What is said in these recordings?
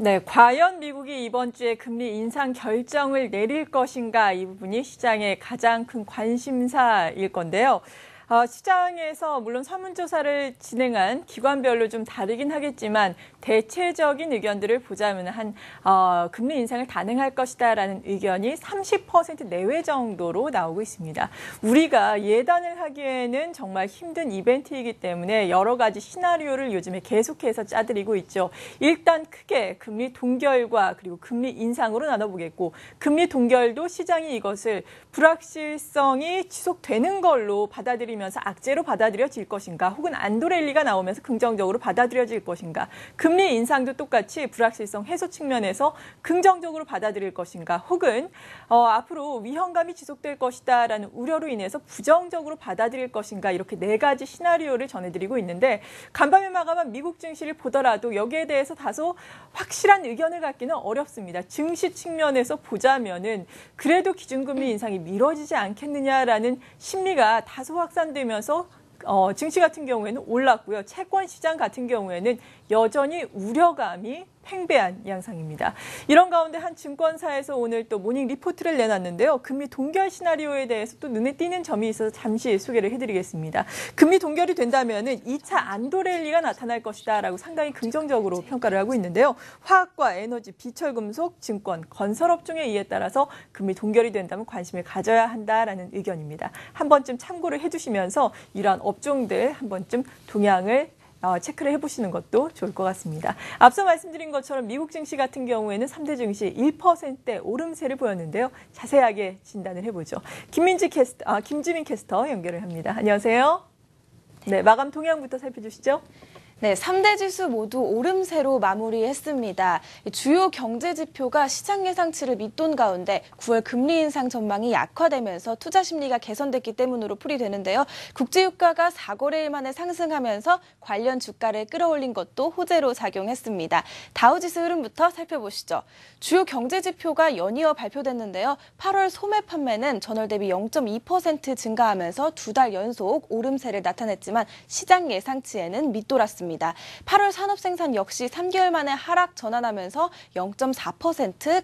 네, 과연 미국이 이번 주에 금리 인상 결정을 내릴 것인가 이 부분이 시장의 가장 큰 관심사일 건데요. 시장에서 물론 설문조사를 진행한 기관별로 좀 다르긴 하겠지만 대체적인 의견들을 보자면 금리 인상을 단행할 것이다라는 의견이 30% 내외 정도로 나오고 있습니다. 우리가 예단을 하기에는 정말 힘든 이벤트이기 때문에 여러 가지 시나리오를 요즘에 계속해서 짜드리고 있죠. 일단 크게 금리 동결과 그리고 금리 인상으로 나눠보겠고, 금리 동결도 시장이 이것을 불확실성이 지속되는 걸로 받아들이면서 악재로 받아들여질 것인가, 혹은 안도랠리가 나오면서 긍정적으로 받아들여질 것인가, 금리 인상도 똑같이 불확실성 해소 측면에서 긍정적으로 받아들일 것인가, 혹은 앞으로 위험감이 지속될 것이다라는 우려로 인해서 부정적으로 받아들일 것인가, 이렇게 네 가지 시나리오를 전해드리고 있는데, 간밤에 마감한 미국 증시를 보더라도 여기에 대해서 다소 확실한 의견을 갖기는 어렵습니다. 증시 측면에서 보자면은 그래도 기준금리 인상이 미뤄지지 않겠느냐라는 심리가 다소 확산되면서 증시 같은 경우에는 올랐고요. 채권 시장 같은 경우에는 여전히 우려감이 팽배한 양상입니다. 이런 가운데 한 증권사에서 오늘 또 모닝 리포트를 내놨는데요. 금리 동결 시나리오에 대해서 또 눈에 띄는 점이 있어서 잠시 소개를 해드리겠습니다. 금리 동결이 된다면은 2차 안도랠리가 나타날 것이다라고 상당히 긍정적으로 평가를 하고 있는데요. 화학과 에너지, 비철금속, 증권, 건설업종의 이에 따라서 금리 동결이 된다면 관심을 가져야 한다라는 의견입니다. 한 번쯤 참고를 해주시면서 이러한 업종들 한 번쯤 동향을 체크를 해보시는 것도 좋을 것 같습니다. 앞서 말씀드린 것처럼 미국 증시 같은 경우에는 3대 증시 1%대 오름세를 보였는데요. 자세하게 진단을 해보죠. 김지민 캐스터 연결을 합니다. 안녕하세요. 네, 마감 동향부터 살펴주시죠. 네, 3대 지수 모두 오름세로 마무리했습니다. 주요 경제 지표가 시장 예상치를 밑돈 가운데 9월 금리 인상 전망이 약화되면서 투자 심리가 개선됐기 때문으로 풀이되는데요. 국제유가가 4거래일 만에 상승하면서 관련 주가를 끌어올린 것도 호재로 작용했습니다. 다우지수 흐름부터 살펴보시죠. 주요 경제 지표가 연이어 발표됐는데요. 8월 소매 판매는 전월 대비 0.2% 증가하면서 2달 연속 오름세를 나타냈지만 시장 예상치에는 밑돌았습니다. 8월 산업생산 역시 3개월 만에 하락 전환하면서 0.4%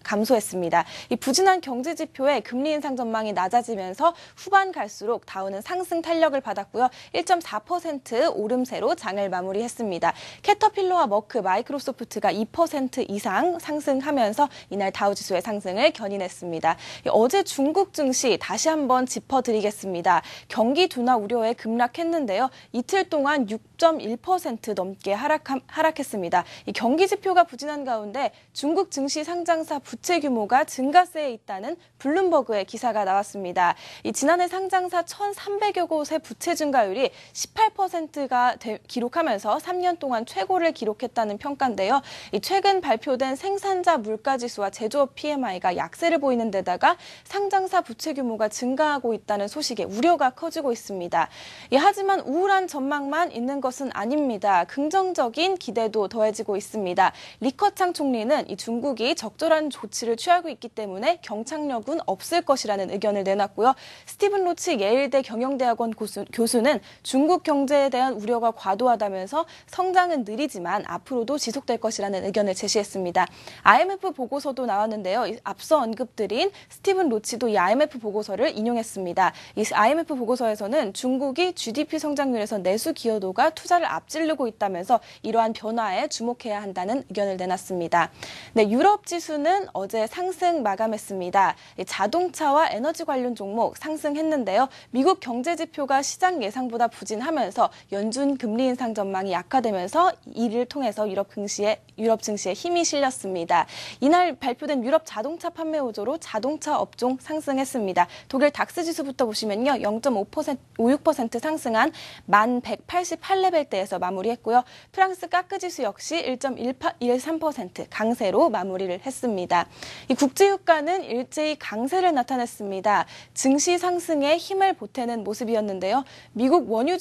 감소했습니다. 이 부진한 경제 지표에 금리 인상 전망이 낮아지면서 후반 갈수록 다우는 상승 탄력을 받았고요. 1.4% 오름세로 장을 마무리했습니다. 캐터필러와 머크, 마이크로소프트가 2% 이상 상승하면서 이날 다우지수의 상승을 견인했습니다. 어제 중국 증시 다시 한번 짚어드리겠습니다. 경기 둔화 우려에 급락했는데요. 이틀 동안 6.1% 넘게 하락했습니다. 이 경기 지표가 부진한 가운데 중국 증시 상장사 부채 규모가 증가세에 있다는 블룸버그의 기사가 나왔습니다. 지난해 상장사 1,300여 곳의 부채 증가율이 18%가 기록하면서 3년 동안 최고를 기록했다는 평가인데요. 최근 발표된 생산자 물가지수와 제조업 PMI가 약세를 보이는 데다가 상장사 부채 규모가 증가하고 있다는 소식에 우려가 커지고 있습니다. 하지만 우울한 전망만 있는 것은 아닙니다. 긍정적인 기대도 더해지고 있습니다. 리커창 총리는 중국이 적절한 조치를 취하고 있기 때문에 경착륙은 없을 것이라는 의견을 내놨고요. 스티븐 로치 예일대 경영대학원 교수는 중국 경제에 대한 우려가 과도하다면서 성장은 느리지만 앞으로도 지속될 것이라는 의견을 제시했습니다. IMF 보고서도 나왔는데요. 앞서 언급드린 스티븐 로치도 이 IMF 보고서를 인용했습니다. 이 IMF 보고서에서는 중국이 GDP 성장률에서 내수 기여도가 투자를 앞지르고 있다면서 이러한 변화에 주목해야 한다는 의견을 내놨습니다. 네, 유럽 지수는 어제 상승 마감했습니다. 자동차와 에너지 관련 종목 상승했는데요. 미국 경제 지표가 시장 예상보다 부진하면서 연준 금리 인상 전망이 약화되면서 이를 통해서 유럽 증시에 힘이 실렸습니다. 이날 발표된 유럽 자동차 판매 호조로 자동차 업종 상승했습니다. 독일 닥스 지수부터 보시면요. 0.56% 상승한 1188레벨대에서 마무리했고요. 프랑스 까크 지수 역시 1.13% 강세로 마무리를 했습니다. 이 국제유가는 일제히 강세를 나타냈습니다. 증시 상승에 힘을 보태는 모습이었는데요. 미국 원유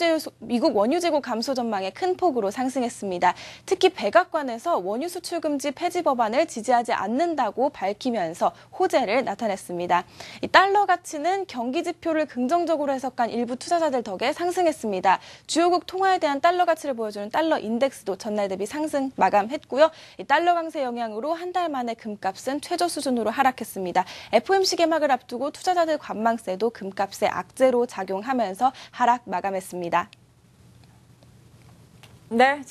재고 감소 전망에 큰 폭으로 상승했습니다. 특히 백악관에서 원유 수출 금지 폐지 법안을 지지하지 않는다고 밝히면서 호재를 나타냈습니다. 이 달러 가치는 경기 지표를 긍정적으로 해석한 일부 투자자들 덕에 상승했습니다. 주요국 통화에 대한 달러 달러 가치를 보여주는 달러 인덱스도 전날 대비 상승 마감했고요. 이 달러 강세 영향으로 한 달 만에 금값은 최저 수준으로 하락했습니다. FOMC 개막을 앞두고 투자자들 관망세도 금값에 악재로 작용하면서 하락 마감했습니다. 네.